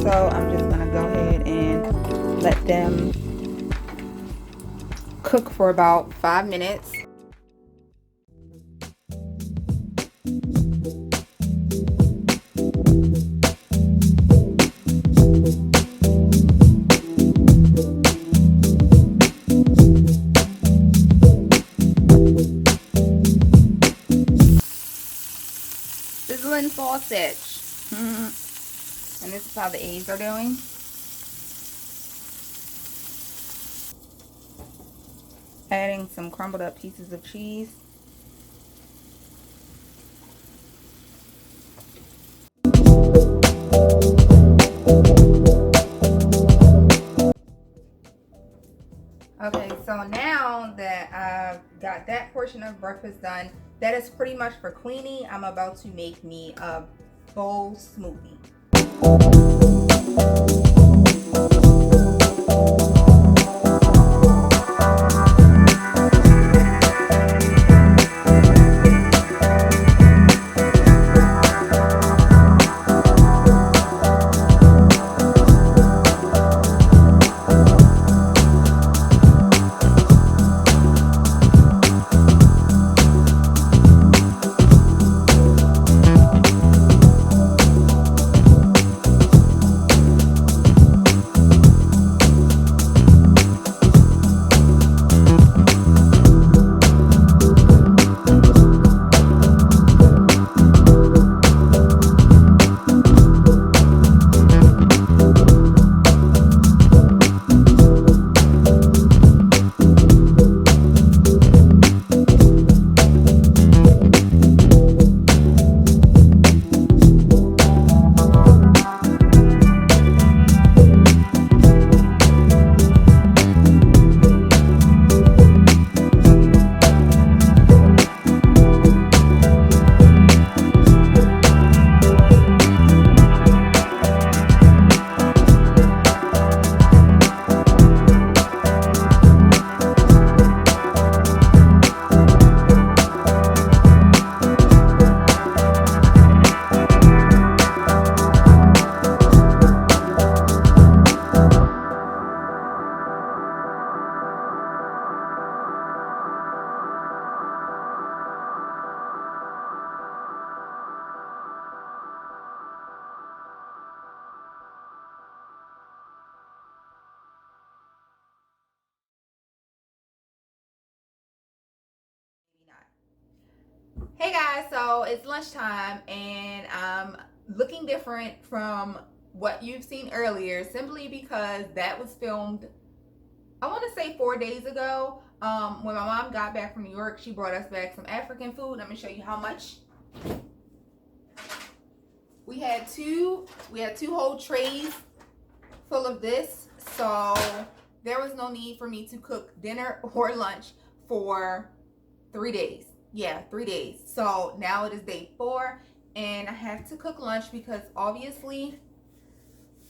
so I'm just gonna go ahead and let them cook for about 5 minutes. Sizzling sausage. And this is how the eggs are doing. Adding some crumbled up pieces of cheese. Okay, so now that I've got that portion of breakfast done, that is pretty much for Queenie. I'm about to make me a bowl smoothie. Hey guys, so it's lunchtime and I'm looking different from what you've seen earlier simply because that was filmed, I want to say 4 days ago. When my mom got back from New York, she brought us back some African food. I'm gonna show you how much. We had two whole trays full of this, so there was no need for me to cook dinner or lunch for 3 days. Yeah, 3 days. So now it is day 4 and I have to cook lunch because obviously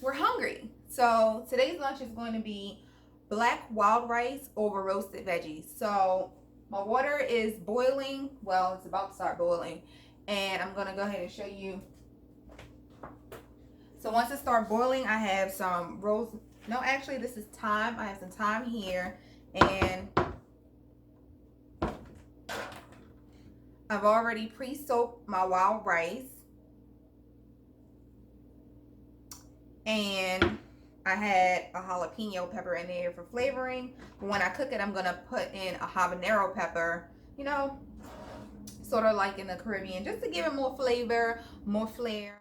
we're hungry. So today's lunch is going to be black wild rice over roasted veggies. So my water is boiling. Well, it's about to start boiling. And I'm going to go ahead and show you. So once it starts boiling, I have some no, actually this is thyme. I have some thyme here. And I've already pre-soaked my wild rice. And I had a jalapeno pepper in there for flavoring. But when I cook it, I'm going to put in a habanero pepper, you know, sort of like in the Caribbean, just to give it more flavor, more flair.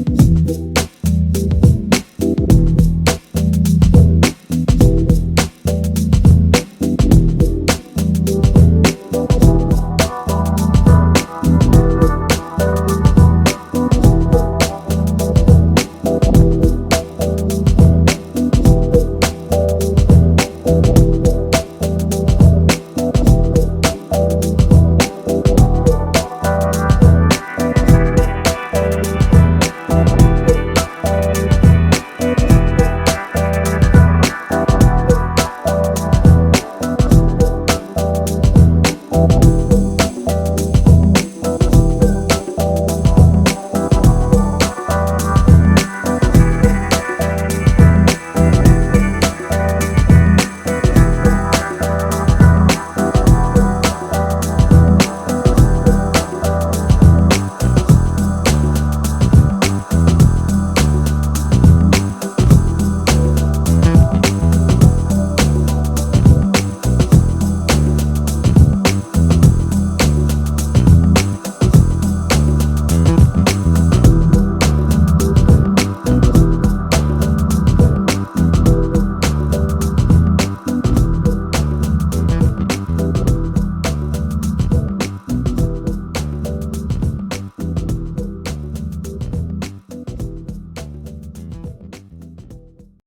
y'all.